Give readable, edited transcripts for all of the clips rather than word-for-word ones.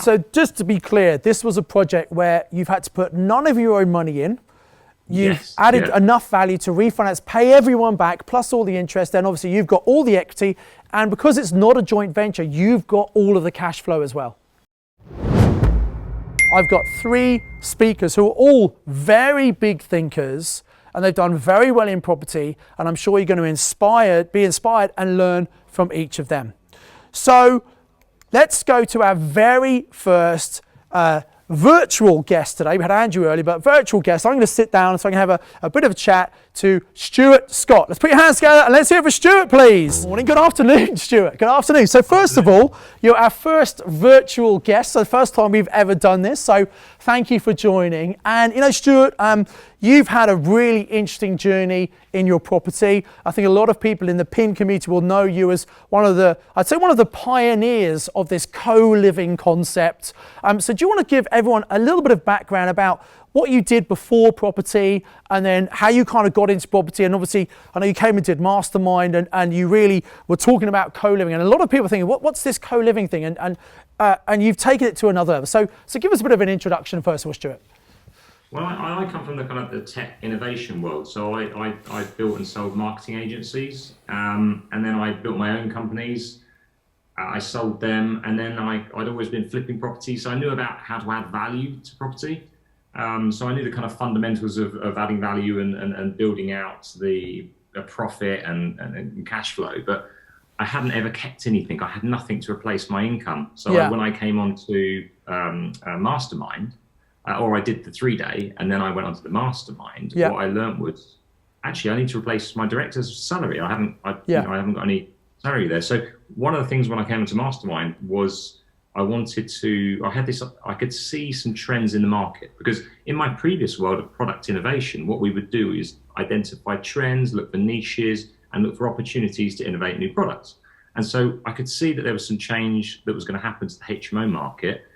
So just to be clear, this was a project where you've had to put none of your own money in. You've added enough value to refinance, pay everyone back, plus all the interest. Then obviously you've got all the equity. And because it's not a joint venture, you've got all of the cash flow as well. I've got 3 speakers who are all very big thinkers, and they've done very well in property. And I'm sure you're going to be inspired and learn from each of them. So let's go to our very first virtual guest today. We had Andrew earlier, but virtual guest. I'm going to sit down so I can have a bit of a chat to Stuart Scott. Let's put your hands together and let's hear it for Stuart, please. Morning, good afternoon, Stuart. Good afternoon. So first of all, you're our first virtual guest, so the first time we've ever done this. So thank you for joining. And you know, Stuart, you've had a really interesting journey in your property. I think a lot of people in the PIN community will know you as one of the pioneers of this co-living concept. So do you want to give everyone a little bit of background about what you did before property and then how you kind of got into property? And obviously, I know you came and did Mastermind and you really were talking about co-living. And a lot of people are thinking, what's this co-living thing? And you've taken it to another level. So give us a bit of an introduction first of all, Stuart. Well, I come from the kind of the tech innovation world. So I built and sold marketing agencies, and then I built my own companies. I sold them, and then I'd always been flipping property, so I knew about how to add value to property. So I knew the kind of fundamentals of adding value and building out the profit and cash flow, but I hadn't ever kept anything. I had nothing to replace my income. So when I came on to Mastermind, or I did the 3-day, and then I went on to the Mastermind, what I learned was, actually, I need to replace my director's salary. I haven't got any salary there. So one of the things when I came into Mastermind was I could see some trends in the market, because in my previous world of product innovation, what we would do is identify trends, look for niches, and look for opportunities to innovate new products. And so I could see that there was some change that was going to happen to the HMO market.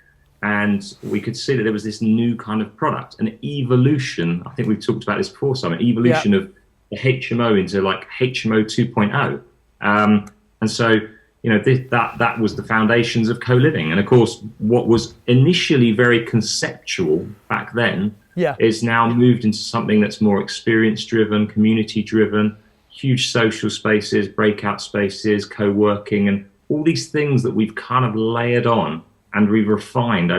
And we could see that there was this new kind of product, an evolution. I think we've talked about this before, Simon, evolution of the HMO into like HMO 2.0. And so, you know, that was the foundations of co-living. And of course, what was initially very conceptual back then is now moved into something that's more experience-driven, community-driven, huge social spaces, breakout spaces, co-working, and all these things that we've kind of layered on and we've refined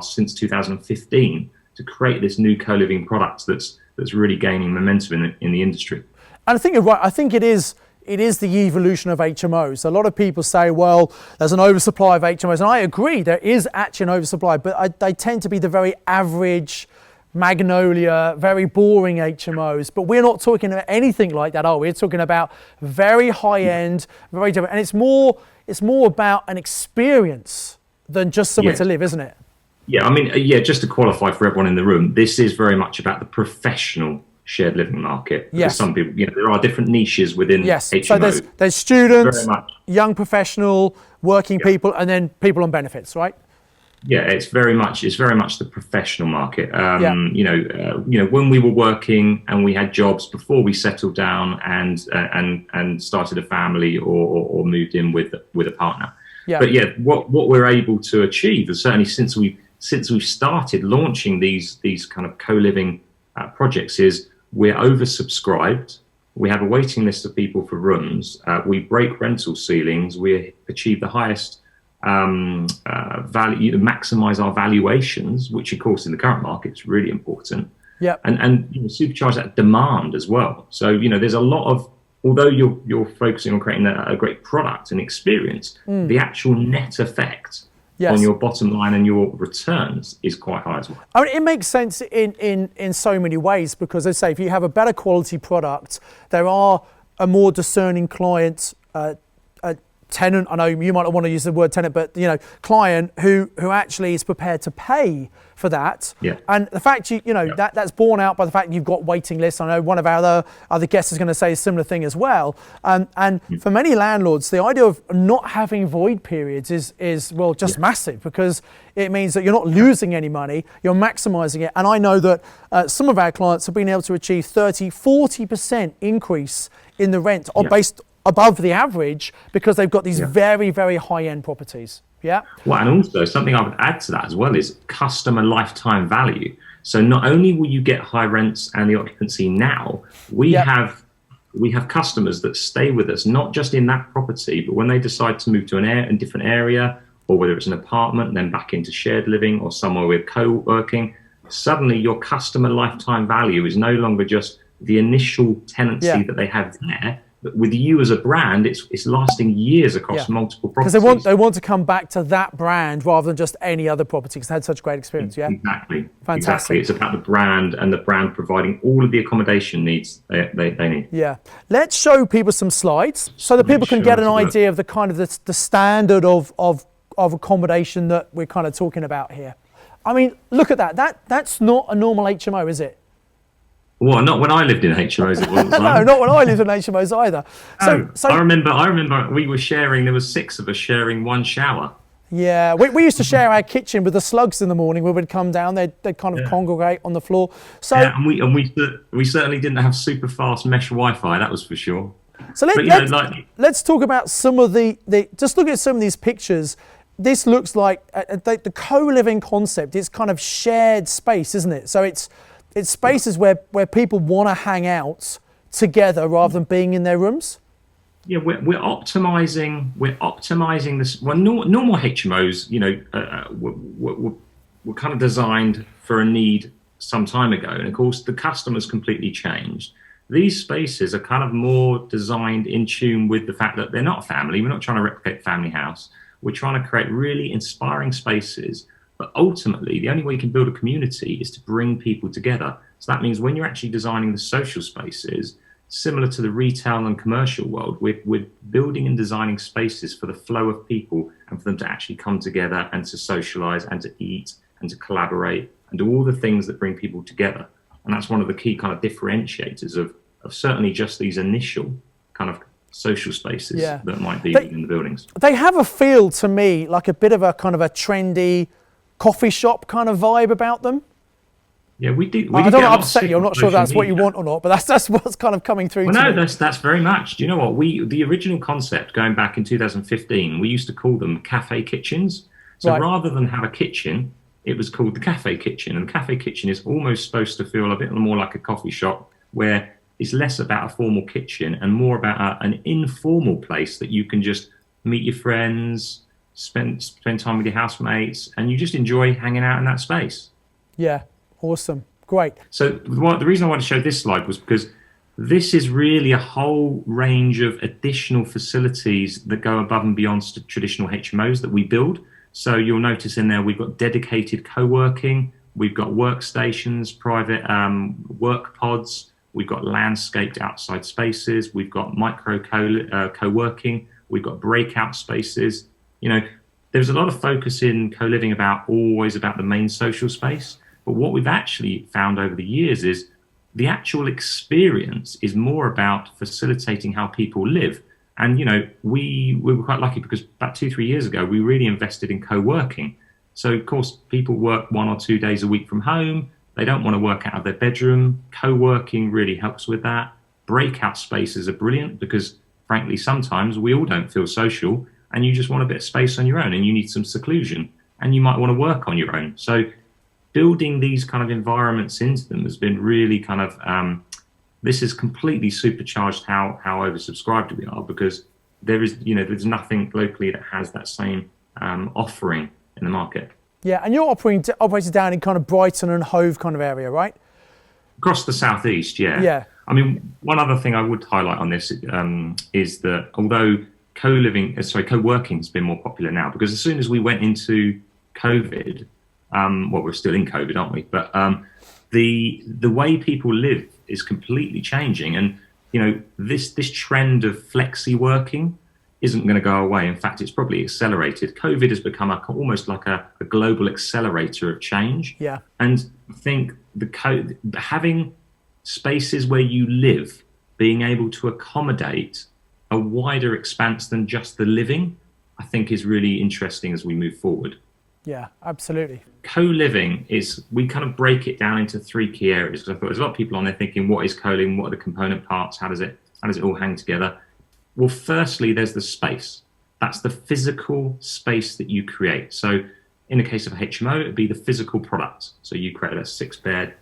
since 2015 to create this new co-living product that's really gaining momentum in the industry. And I think you're right. I think it is the evolution of HMOs. A lot of people say, well, there's an oversupply of HMOs. And I agree, there is actually an oversupply, but they tend to be the very average, magnolia, very boring HMOs. But we're not talking about anything like that, are we? We're talking about very high-end, very different. And it's more about an experience than just somewhere to live, isn't it? Yeah, I mean, just to qualify for everyone in the room, this is very much about the professional shared living market. Yes. Some people, there are different niches within HMO. So there's students, young professional, working people, and then people on benefits, right? Yeah, it's very much the professional market. When we were working and we had jobs before we settled down and started a family or moved in with a partner. Yeah. But what we're able to achieve is certainly since we've started launching these kind of co-living projects is we're oversubscribed. We have a waiting list of people for rooms. We break rental ceilings. We achieve the highest value, maximize our valuations, which of course in the current market is really important. Yeah. And supercharge that demand as well. So there's a lot of, although you're focusing on creating a great product and experience, the actual net effect on your bottom line and your returns is quite high as well. I mean, it makes sense in so many ways, because as I say, if you have a better quality product, there are a more discerning client, tenant, I know you might not want to use the word tenant, but client who actually is prepared to pay for that. Yeah. And the fact that's borne out by the fact you've got waiting lists. I know one of our other guests is going to say a similar thing as well. And for many landlords, the idea of not having void periods is just massive, because it means that you're not losing any money, you're maximizing it. And I know that some of our clients have been able to achieve 30-40% increase in the rent based above the average, because they've got these very, very high-end properties. Yeah. Well, and also something I would add to that as well is customer lifetime value. So not only will you get high rents and the occupancy now, Yep. we have customers that stay with us not just in that property, but when they decide to move to a different area, or whether it's an apartment, then back into shared living or somewhere with co-working, suddenly your customer lifetime value is no longer just the initial tenancy Yeah. that they have there. But with you as a brand, it's lasting years across multiple Because properties. they want to come back to that brand rather than just any other property because they had such a great experience. Yeah. Exactly. Fantastic. Exactly. It's about the brand and the brand providing all of the accommodation needs they need. Yeah. Let's show people some slides so that people can get an idea of the kind of the standard of accommodation that we're kind of talking about here. I mean, look at that. That's not a normal HMO, is it? Well, not when I lived in HMOs. It wasn't. No, not when I lived in HMOs either. So I remember we were sharing. There was 6 of us sharing one shower. Yeah, we used to share our kitchen with the slugs in the morning. We would come down, they'd kind of congregate on the floor. So and we certainly didn't have super fast mesh Wi-Fi. That was for sure. So let's talk about some of the just look at some of these pictures. This looks like the co-living concept. It's kind of shared space, isn't it? So it's spaces where people want to hang out together rather than being in their rooms. Yeah, we're optimizing this. Well, normal HMOs, were kind of designed for a need some time ago, and of course the customers completely changed. These spaces are kind of more designed in tune with the fact that they're not family. We're not trying to replicate family house. We're trying to create really inspiring spaces. But ultimately, the only way you can build a community is to bring people together. So that means when you're actually designing the social spaces, similar to the retail and commercial world, we're building and designing spaces for the flow of people and for them to actually come together and to socialize and to eat and to collaborate and do all the things that bring people together. And that's one of the key kind of differentiators of certainly just these initial kind of social spaces that might be in the buildings. They have a feel to me like a bit of a kind of a trendy coffee shop kind of vibe about them. Yeah, we do. I don't want to upset you. I'm not sure if that's what you want or not, but that's what's kind of coming through. Well, no, that's very much. Do you know what? The original concept going back in 2015, we used to call them cafe kitchens. So rather than have a kitchen, it was called the cafe kitchen. And the cafe kitchen is almost supposed to feel a bit more like a coffee shop, where it's less about a formal kitchen and more about an informal place that you can just meet your friends, spend time with your housemates, and you just enjoy hanging out in that space. Yeah. Awesome. Great. So the reason I wanted to show this slide was because this is really a whole range of additional facilities that go above and beyond traditional HMOs that we build. So you'll notice in there we've got dedicated co-working, we've got workstations, private work pods, we've got landscaped outside spaces, we've got micro co-working, we've got breakout spaces. There's a lot of focus in co-living always about the main social space. But what we've actually found over the years is the actual experience is more about facilitating how people live. And, we were quite lucky because about 2-3 years ago, we really invested in co-working. So, of course, people work 1 or 2 days a week from home. They don't want to work out of their bedroom. Co-working really helps with that. Breakout spaces are brilliant because, frankly, sometimes we all don't feel social and you just want a bit of space on your own and you need some seclusion and you might want to work on your own. So building these kind of environments into them has been really kind of, this has completely supercharged how oversubscribed we are because there's nothing locally that has that same offering in the market. Yeah, and you're operating down in kind of Brighton and Hove kind of area, right? Across the southeast, yeah. Yeah. I mean, one other thing I would highlight on this is that although co-working has been more popular now, because as soon as we went into COVID, we're still in COVID, aren't we? But the way people live is completely changing, and this trend of flexi working isn't going to go away. In fact, it's probably accelerated. COVID has become almost like a global accelerator of change. Yeah. And I think having spaces where you live, being able to accommodate a wider expanse than just the living, I think is really interesting as we move forward. Yeah, absolutely. Co-living we kind of break it down into 3 key areas because I thought there's a lot of people on there thinking, what is co-living? What are the component parts? How does it all hang together? Well, firstly, there's the space. That's the physical space that you create. So in the case of HMO, it'd be the physical product. So you create a 6-bed,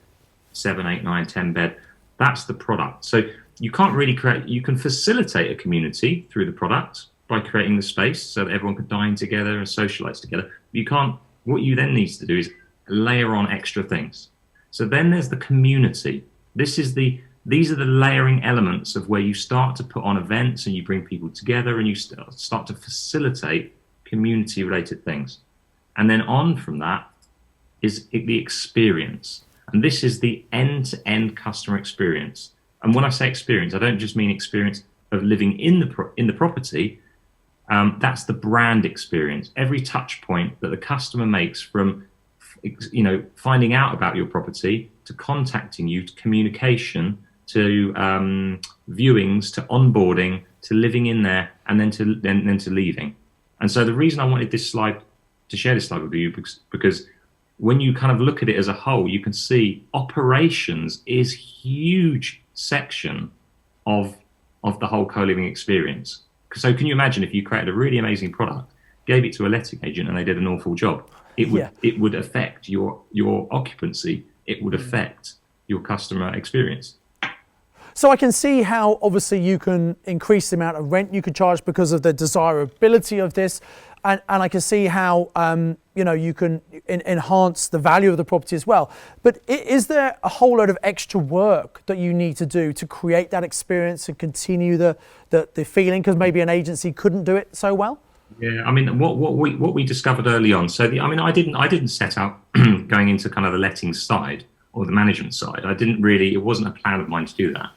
7, 8, 9, 10 bed. That's the product. So you can't really you can facilitate a community through the product by creating the space so that everyone can dine together and socialize together. You can't, what you then need to do is layer on extra things. So then there's the community. These are the layering elements of where you start to put on events and you bring people together and you start to facilitate community related things. And then on from that is the experience. And this is the end-to-end customer experience. And when I say experience, I don't just mean experience of living in the property. That's the brand experience. Every touch point that the customer makes from, finding out about your property to contacting you, to communication, to viewings, to onboarding, to living in there, and then to leaving. And so the reason I wanted to share this slide with you because when you kind of look at it as a whole, you can see operations is huge section of the whole co-living experience. So can you imagine if you created a really amazing product, gave it to a letting agent, and they did an awful job? It would affect your occupancy. It would affect your customer experience. So I can see how obviously you can increase the amount of rent you can charge because of the desirability of this. And I can see how you can enhance the value of the property as well. But is there a whole load of extra work that you need to do to create that experience and continue the feeling because maybe an agency couldn't do it so well? Yeah, I mean, what we discovered early on. So I didn't set out going into kind of the letting side or the management side. It wasn't a plan of mine to do that.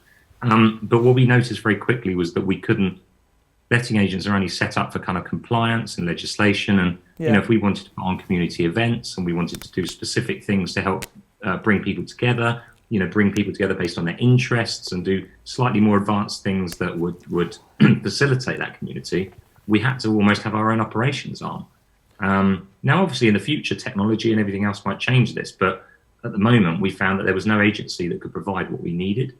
But what we noticed very quickly was that we couldn't. Letting agents are only set up for kind of compliance and legislation, and if we wanted to put on community events and we wanted to do specific things to help bring people together, bring people together based on their interests and do slightly more advanced things that would facilitate that community, we had to almost have our own operations arm. Now, obviously, in the future, technology and everything else might change this, but at the moment, we found that there was no agency that could provide what we needed.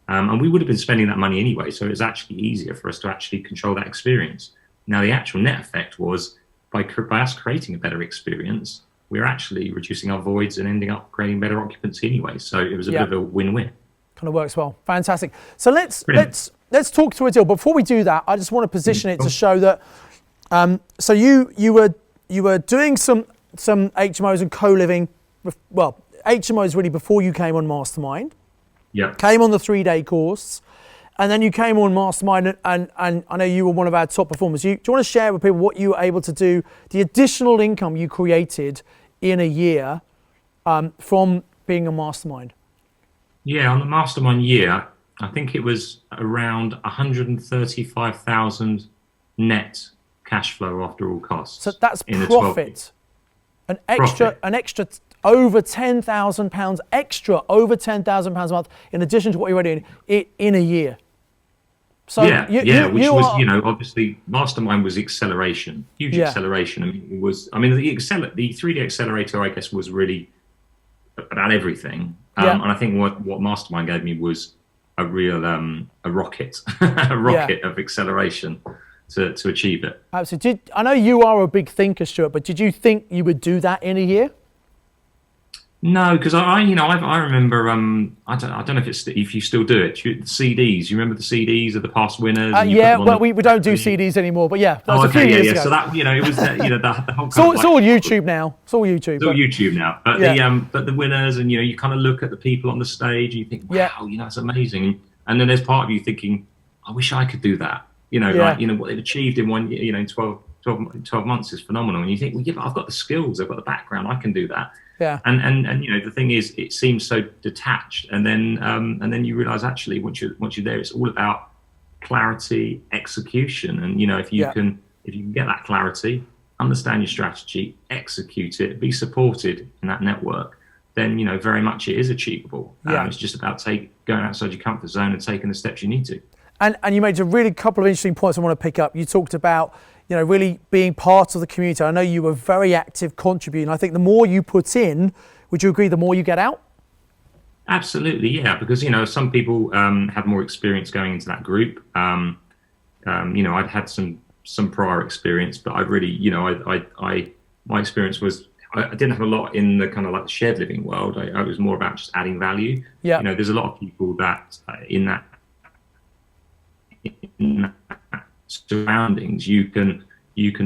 And we would have been spending that money anyway, so it was actually easier for us to actually control that experience. Now, the actual net effect was by us creating a better experience, we're actually reducing our voids and ending up creating better occupancy anyway. So it was a bit of a win-win. Kind of works well. Fantastic. So let's talk through a deal. Before we do that, I just want to position it to show that. So you were doing some HMOs and co-living. Well, HMOs really before you came on Mastermind. Yeah. Came on the 3-day course, and then you came on Mastermind, and I know you were one of our top performers. Do you want to share with people what you were able to do, the additional income you created in a year from being a Mastermind? Yeah, on the Mastermind year, I think it was around 135,000 net cash flow after all costs. So that's profit. An extra over £10,000 extra, over £10,000 a month, in addition to what you're already doing in a year. So obviously Mastermind was acceleration, huge acceleration. I mean, the 3D accelerator, I guess, was really about everything. And I think what Mastermind gave me was a real a rocket of acceleration to achieve it. Absolutely. I know you are a big thinker, Stuart, but did you think you would do that in a year? No, because I remember I don't know if you still do it. The CDs, you remember the CDs of the past winners? We don't do CDs anymore, but yeah, that was a few years ago. So that it was the whole. It's all YouTube now. It's all YouTube. But the winners, and you kind of look at the people on the stage, and you think, wow, it's amazing. And then there's part of you thinking, I wish I could do that. What they've achieved in 1 year, in 12 months is phenomenal. And you think, well, but I've got the skills, I've got the background, I can do that. Yeah. And the thing is, it seems so detached, and then you realise actually once you're there, it's all about clarity, execution, and if you can get that clarity, understand your strategy, execute it, be supported in that network, then very much it is achievable. It's just about going outside your comfort zone and taking the steps you need to. And you made a really couple of interesting points I want to pick up. You talked about really being part of the community. I know you were very active contributing. I think the more you put in, would you agree, the more you get out? Absolutely, yeah. Because some people have more experience going into that group. I'd had some some prior experience, but I really, my experience was I didn't have a lot in the kind of like the shared living world. I was more about just adding value. Yeah. There's a lot of people that in that surroundings, you can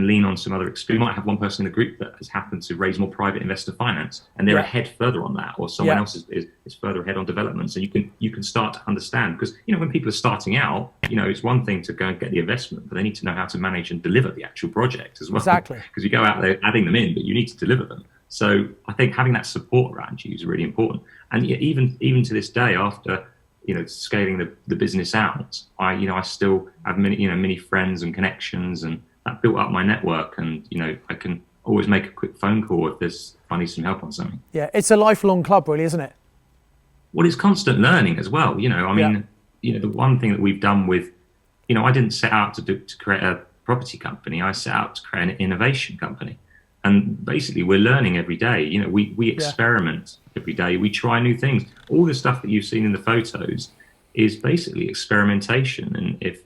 lean on some other experience. You might have one person in the group that has happened to raise more private investor finance, and they're ahead further on that, or someone else is further ahead on development. So you can start to understand, because when people are starting out, it's one thing to go and get the investment, but they need to know how to manage and deliver the actual project as well. Exactly. Because you go out there adding them in, but you need to deliver them. So I think having that support around you is really important. And even to this day, after scaling the business out, I still have many friends and connections, and that built up my network. And I can always make a quick phone call if I need some help on something. Yeah, it's a lifelong club, really, isn't it? Well, it's constant learning as well. The one thing that we've done with, I didn't set out to create a property company. I set out to create an innovation company. And basically, we're learning every day. We experiment every day. We try new things. All the stuff that you've seen in the photos is basically experimentation. And if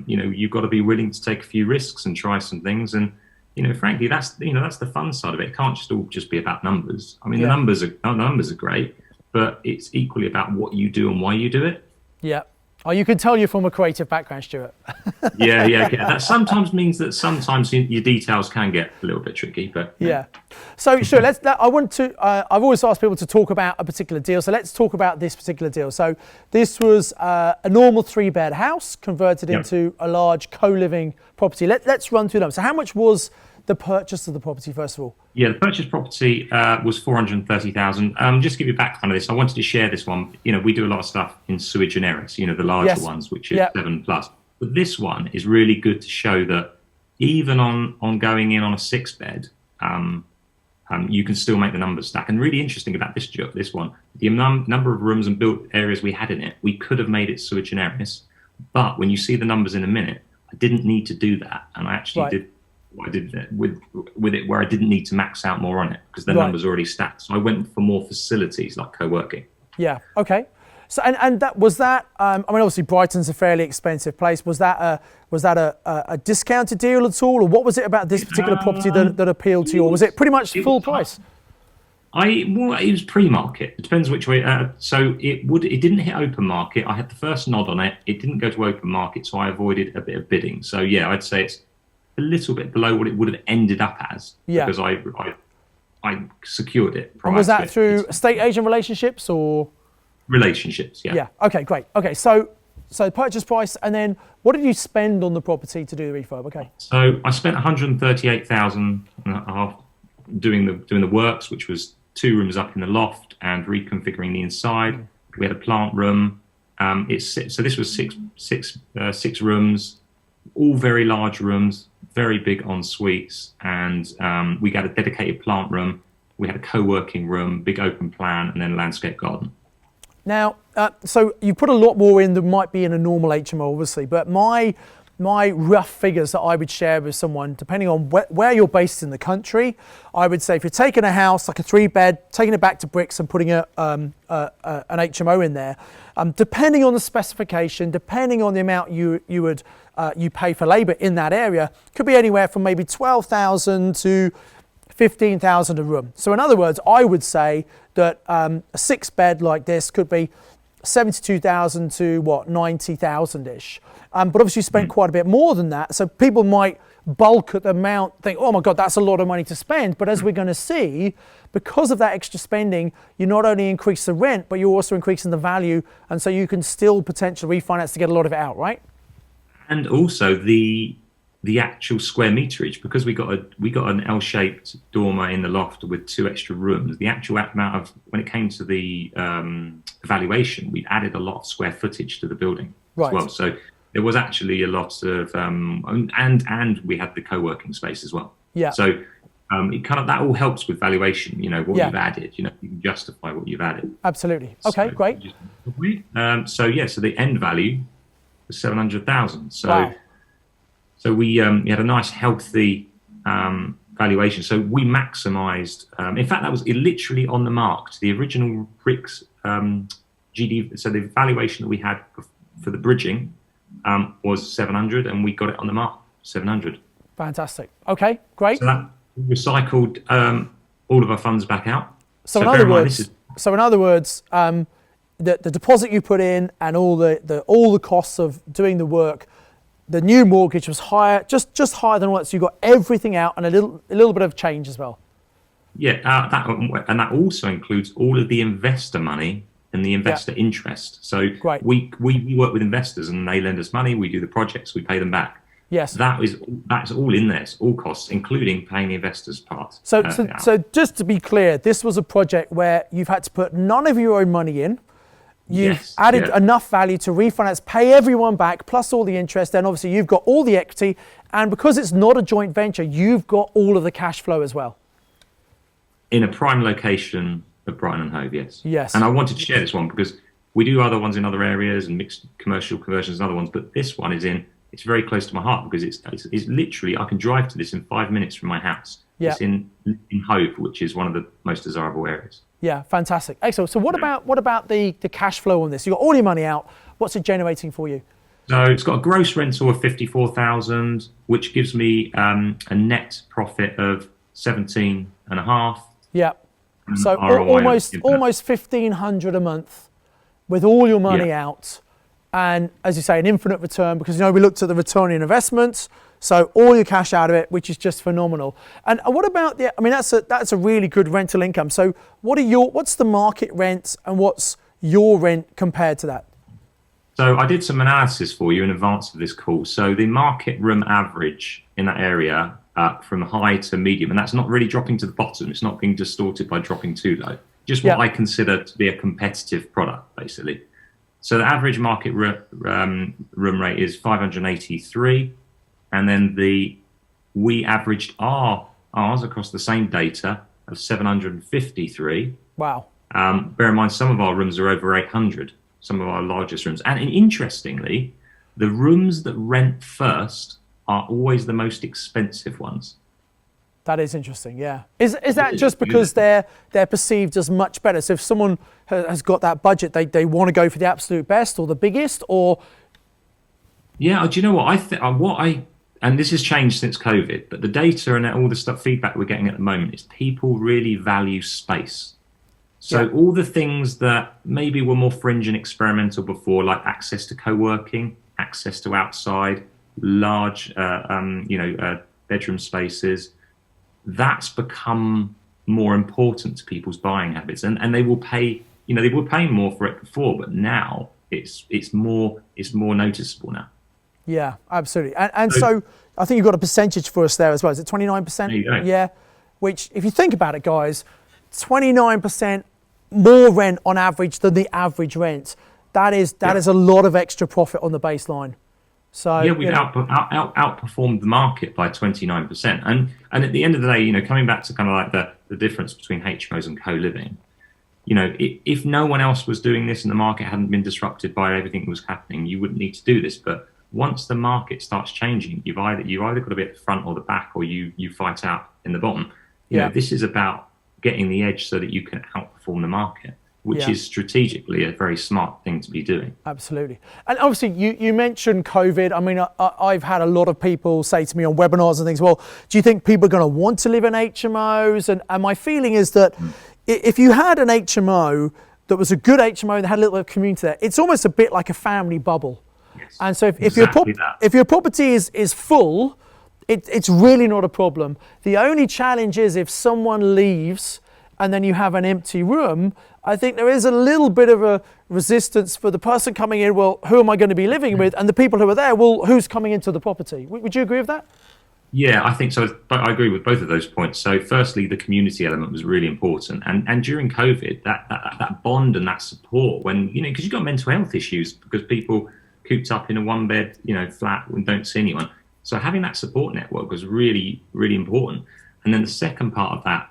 you've got to be willing to take a few risks and try some things. And frankly, that's the fun side of it. It can't just be about numbers. I mean, the numbers are great, but it's equally about what you do and why you do it. Yeah. Oh, you can tell you're from a creative background, Stuart. Yeah. That sometimes means that sometimes your details can get a little bit tricky, but yeah. So sure, I've always asked people to talk about a particular deal. So let's talk about this particular deal. So this was a normal 3-bed house converted into a large co-living property. Let's run through them. So how much was the purchase of the property, first of all? Yeah, the purchase property was 430,000. Just to give you a background of this, I wanted to share this one. We do a lot of stuff in sui generis, the larger ones, which is 7+. But this one is really good to show that even on going in on a 6-bed, you can still make the numbers stack. And really interesting about this one, the number of rooms and built areas we had in it, we could have made it sui generis. But when you see the numbers in a minute, I didn't need to do that. And I actually did. I did that with it where I didn't need to max out more on it because the numbers already stacked. So I went for more facilities like co-working. Yeah. Okay. So and that was that. I mean, obviously Brighton's a fairly expensive place. Was that a discounted deal at all, or what was it about this particular property that appealed to you, or was it pretty much full price? It was pre-market. It depends which way. So it didn't hit open market. I had the first nod on it. It didn't go to open market, so I avoided a bit of bidding. So yeah, I'd say it's a little bit below what it would have ended up as because I secured it. And was that through estate agent relationships or? Relationships, yeah. Yeah. Okay, great. Okay, so purchase price, and then what did you spend on the property to do the refurb? Okay. So I spent 138,000 doing the works, which was 2 rooms up in the loft and reconfiguring the inside. We had a plant room. So this was six rooms, all very large rooms, very big ensuites, and we got a dedicated plant room. We had a co-working room, big open plan, and then a landscape garden. Now, so you put a lot more in than might be in a normal HMO, obviously, but my rough figures that I would share with someone, depending on where you're based in the country, I would say if you're taking a house, like a 3-bed, taking it back to bricks and putting an HMO in there, depending on the specification, depending on the amount you pay for labour in that area, could be anywhere from maybe 12,000 to 15,000 a room. So in other words, I would say that a 6-bed like this could be 72,000 to 90,000-ish. But obviously you spent quite a bit more than that. So people might bulk at the amount, think, oh my God, that's a lot of money to spend. But as we're going to see, because of that extra spending, you not only increase the rent, but you're also increasing the value. And so you can still potentially refinance to get a lot of it out, right? And also the actual square meterage, because we got an L-shaped dormer in the loft with 2 extra rooms. The actual amount of, when it came to the valuation, we'd added a lot of square footage to the building as well. So there was actually a lot of and we had the co-working space as well. Yeah. So it kind of, that all helps with valuation. What you've added. You can justify what you've added. Absolutely. Okay, great. So the end value was 700,000. So. Wow. So we had a nice, healthy valuation. So we maximised. In fact, that was literally on the mark to the original bricks GD. So the valuation that we had for the bridging was 700, and we got it on the mark. 700. Fantastic. Okay, great. So that recycled all of our funds back out. So in bear other in mind, words, the deposit you put in and all the costs of doing the work, the new mortgage was higher, just higher than what. So you got everything out and a little bit of change as well. Yeah, that also includes all of the investor money and the investor interest. So Great. we work with investors and they lend us money. We do the projects, we pay them back. Yes. That's all in there, all costs, including paying the investors' part. So just to be clear, this was a project where you've had to put none of your own money in. You've added enough value to refinance, pay everyone back, plus all the interest. Then obviously you've got all the equity. And because it's not a joint venture, you've got all of the cash flow as well. In a prime location of Brighton and Hove, yes. Yes. And I wanted to share this one because we do other ones in other areas and mixed commercial conversions and other ones, but this one it's very close to my heart because it's literally, I can drive to this in 5 minutes from my house. Yeah. It's in Hove, which is one of the most desirable areas. Yeah, fantastic. Excellent. So what about the cash flow on this? You've got all your money out. What's it generating for you? So it's got a gross rental of 54,000, which gives me a net profit of 17.5. Yeah. So almost 1,500 a month with all your money out. And as you say, an infinite return because, we looked at the return on investments. So all your cash out of it, which is just phenomenal. And what about that's a really good rental income. So what's the market rent and what's your rent compared to that? So I did some analysis for you in advance of this call. So the market room average in that area from high to medium, and that's not really dropping to the bottom. It's not being distorted by dropping too low. Just what I consider to be a competitive product, basically. So the average market room rate is 583. And then we averaged ours across the same data of 753. Wow. Bear in mind, some of our rooms are over 800, some of our largest rooms. And interestingly, the rooms that rent first are always the most expensive ones. That is interesting, yeah. Is that just because they're perceived as much better? So if someone has got that budget, they want to go for the absolute best or the biggest, or? Yeah, do you know what and this has changed since COVID, but the data and all the feedback we're getting at the moment is people really value space. So all the things that maybe were more fringe and experimental before, like access to co-working, access to outside, large, bedroom spaces, that's become more important to people's buying habits, and they will pay. They were paying more for it before, but now it's more noticeable now. Yeah, absolutely. And so I think you've got a percentage for us there as well. Is it 29%? There you go. Yeah. Which, if you think about it, guys, 29% more rent on average than the average rent. That is a lot of extra profit on the baseline. So we've outperformed the market by 29%. And at the end of the day, coming back to kind of like the difference between HMOs and co-living, if no one else was doing this and the market hadn't been disrupted by everything that was happening, you wouldn't need to do this. But once the market starts changing, you've either got to be at the front or the back, or you fight out in the bottom. This is about getting the edge so that you can outperform the market, which is strategically a very smart thing to be doing. Absolutely. And obviously you mentioned COVID. I mean, I've had a lot of people say to me on webinars and things, well, do you think people are going to want to live in HMOs? And my feeling is that if you had an HMO that was a good HMO that had a little bit of community there, it's almost a bit like a family bubble. Yes, and so if your property is full, it's really not a problem. The only challenge is if someone leaves and then you have an empty room, I think there is a little bit of a resistance for the person coming in, well, who am I going to be living with? And the people who are there, well, who's coming into the property? Would you agree with that? Yeah, I think so. I agree with both of those points. So firstly, the community element was really important. And during COVID, that bond and that support when, because you've got mental health issues because people cooped up in a one bed, flat and don't see anyone. So having that support network was really, really important. And then the second part of that,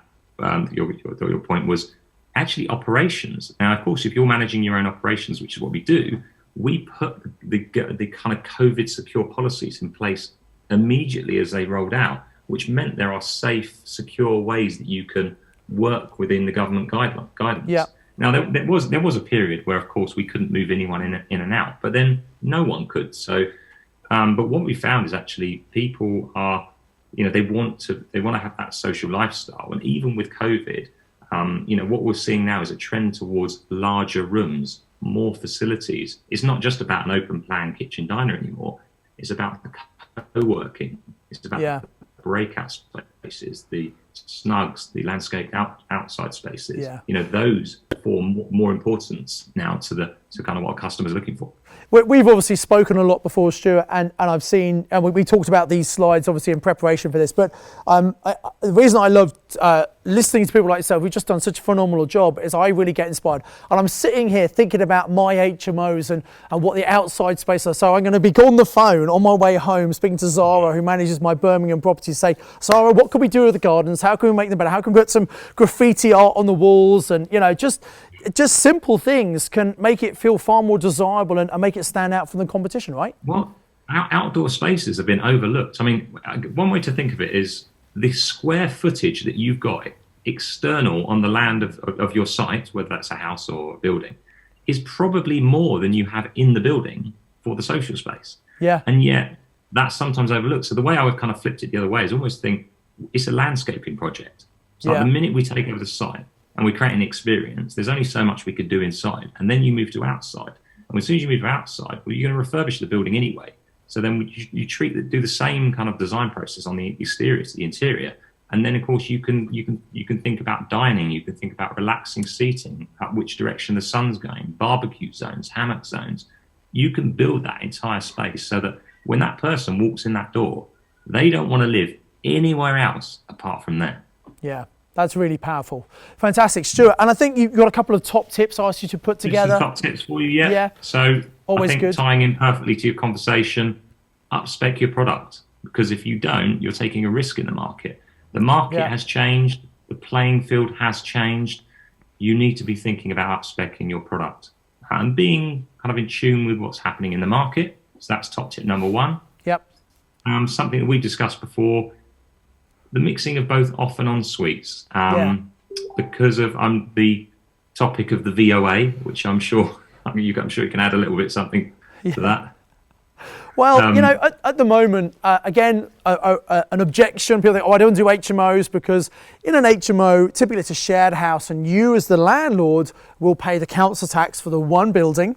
your point was actually operations. Now, of course, if you're managing your own operations, which is what we do, we put the kind of COVID secure policies in place immediately as they rolled out, which meant there are safe, secure ways that you can work within the government guidance. Yeah. Now, there was a period where, of course, we couldn't move anyone in and out, but then no one could. So But what we found is actually people are, they want to have that social lifestyle. And even with COVID, what we're seeing now is a trend towards larger rooms, more facilities. It's not just about an open plan kitchen diner anymore. It's about the co-working. It's about the breakout spaces, the snugs, the landscaped outside spaces. Yeah. Those form more importance now to kind of what customers are looking for. We've obviously spoken a lot before, Stuart, and I've seen, and we talked about these slides obviously in preparation for this, but the reason I loved listening to people like yourself, who've just done such a phenomenal job, is I really get inspired. And I'm sitting here thinking about my HMOs and what the outside space are. So I'm going to be on the phone on my way home speaking to Zara, who manages my Birmingham properties, say, Zara, what can we do with the gardens? How can we make them better? How can we put some graffiti art on the walls? And, just simple things can make it feel far more desirable and make it stand out from the competition, right? Well, outdoor spaces have been overlooked. I mean, one way to think of it is the square footage that you've got external on the land of your site, whether that's a house or a building, is probably more than you have in the building for the social space. Yeah. And yet that's sometimes overlooked. So the way I would kind of flipped it the other way is almost think it's a landscaping project. So the minute we take over the site, and we create an experience, there's only so much we could do inside. And then you move to outside. And as soon as you move to outside, well, you're going to refurbish the building anyway. So then you do the same kind of design process on the exterior to the interior. And then, of course, you can think about dining. You can think about relaxing seating, at which direction the sun's going, barbecue zones, hammock zones. You can build that entire space so that when that person walks in that door, they don't want to live anywhere else apart from there. Yeah. That's really powerful. Fantastic. Stuart, and I think you've got a couple of top tips I asked you to put together. Some top tips for you, yeah. So always I think good. Tying in perfectly to your conversation, up-spec your product. Because if you don't, you're taking a risk in the market. The market has changed. The playing field has changed. You need to be thinking about up-specing your product and being kind of in tune with what's happening in the market. So that's top tip number one. Yep. Something that we discussed before, the mixing of both off and on suites, because of the topic of the VOA, which I'm sure you can add a little bit something to that. Well, at the moment, again, an objection. People think, I don't do HMOs because in an HMO, typically it's a shared house, and you as the landlord will pay the council tax for the one building,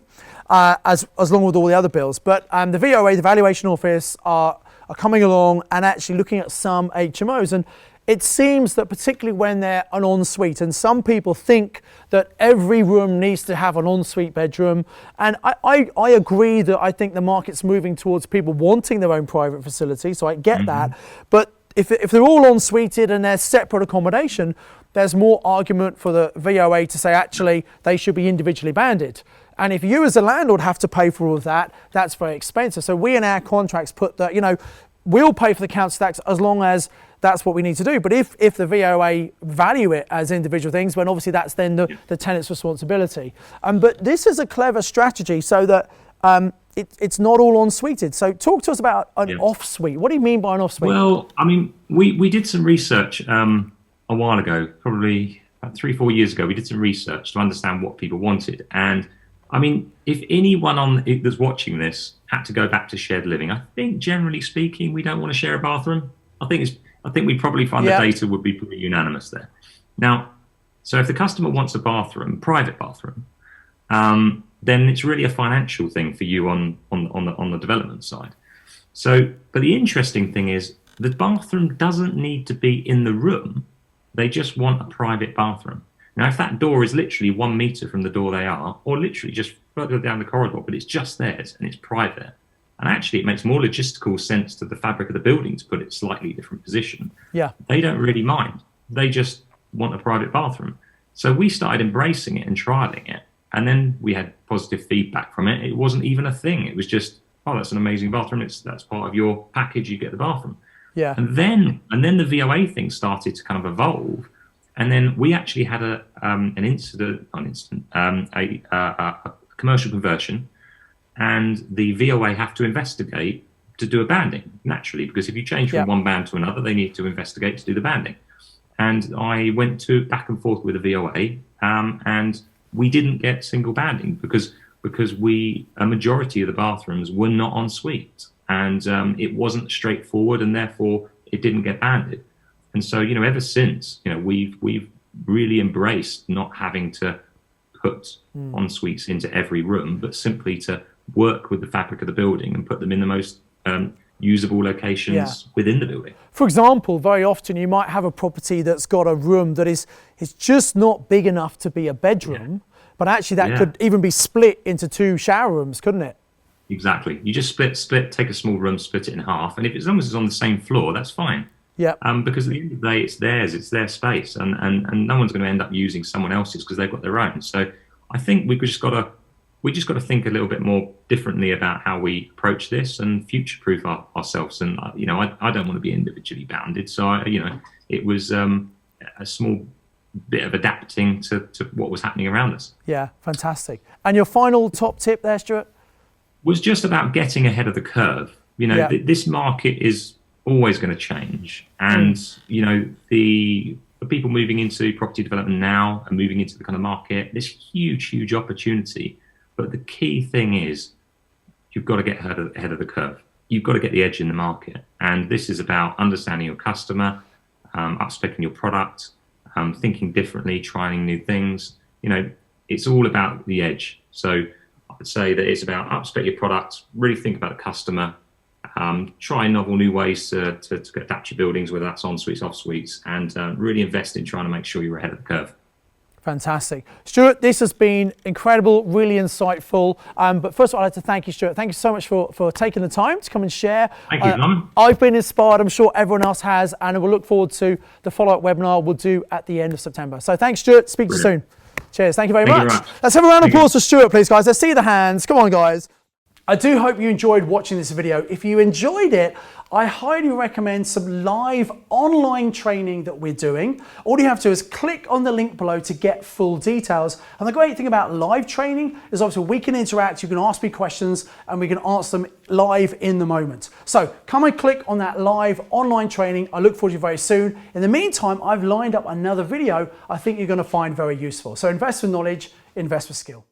as long with all the other bills. But the VOA, the valuation office, are coming along and actually looking at some HMOs. And it seems that particularly when they're an ensuite, and some people think that every room needs to have an ensuite bedroom. And I agree that I think the market's moving towards people wanting their own private facility. So I get that. But if they're all ensuited and they're separate accommodation, there's more argument for the VOA to say actually they should be individually banded. And if you as a landlord have to pay for all of that, that's very expensive. So we in our contracts put that, we'll pay for the council tax as long as that's what we need to do. But if the VOA value it as individual things, then obviously that's then the tenant's responsibility. But this is a clever strategy so that it's not all ensuited. So talk to us about an off-suite. What do you mean by an off-suite? Well, I mean, we did some research a while ago, probably about 3-4 years ago. We did some research to understand what people wanted. And I mean, if anyone that's watching this had to go back to shared living, I think generally speaking, we don't want to share a bathroom. I think we'd probably find the data would be pretty unanimous there. Now, so if the customer wants a bathroom, private bathroom, then it's really a financial thing for you on the development side. So, but the interesting thing is the bathroom doesn't need to be in the room. They just want a private bathroom. Now, if that door is literally 1 meter from the door they are, or literally just further down the corridor, but it's just theirs and it's private, and actually it makes more logistical sense to the fabric of the building to put it slightly different position. Yeah. They don't really mind. They just want a private bathroom. So we started embracing it and trialing it, and then we had positive feedback from it. It wasn't even a thing. It was just, oh, that's an amazing bathroom. That's part of your package. You get the bathroom. Yeah. And then the VOA thing started to kind of evolve. And then we actually had a commercial conversion, and the VOA have to investigate to do a banding, naturally, because if you change from one band to another, they need to investigate to do the banding. And I went back and forth with the VOA, and we didn't get single banding because a majority of the bathrooms were not en suite. and it wasn't straightforward, and therefore it didn't get banded. And so, ever since, we've really embraced not having to put en-suites into every room, but simply to work with the fabric of the building and put them in the most usable locations within the building. For example, very often you might have a property that's got a room that is just not big enough to be a bedroom, but actually that could even be split into 2 shower rooms, couldn't it? Exactly. You just split, take a small room, split it in half, and as long as it's on the same floor, that's fine. Yeah. Because at the end of the day, it's theirs, it's their space, and no one's going to end up using someone else's because they've got their own. So I think we just got to think a little bit more differently about how we approach this and future-proof ourselves. And I don't want to be individually bounded, so it was a small bit of adapting to what was happening around us. Yeah, fantastic. And your final top tip there, Stuart? Was just about getting ahead of the curve. This market is always going to change, and the people moving into property development now and moving into the kind of market, this huge opportunity. But the key thing is you've got to get ahead of the curve. You've got to get the edge in the market, and this is about understanding your customer, up-speccing your product, thinking differently, trying new things. It's all about the edge. So I would say that it's about up-spec your product, really think about the customer, try novel new ways to adapt your buildings, whether that's en-suites, off-suites, and really invest in trying to make sure you're ahead of the curve. Fantastic. Stuart, this has been incredible, really insightful. But first of all, I'd like to thank you, Stuart. Thank you so much for taking the time to come and share. Thank you, Simon. I've been inspired. I'm sure everyone else has. And we'll look forward to the follow-up webinar we'll do at the end of September. So thanks, Stuart. Speak to you soon. Cheers. Thank you very much. Let's have a round of applause for Stuart, please, guys. Let's see the hands. Come on, guys. I do hope you enjoyed watching this video. If you enjoyed it, I highly recommend some live online training that we're doing. All you have to do is click on the link below to get full details. And the great thing about live training is obviously we can interact, you can ask me questions, and we can answer them live in the moment. So come and click on that live online training. I look forward to you very soon. In the meantime, I've lined up another video I think you're going to find very useful. So invest with knowledge, invest with skill.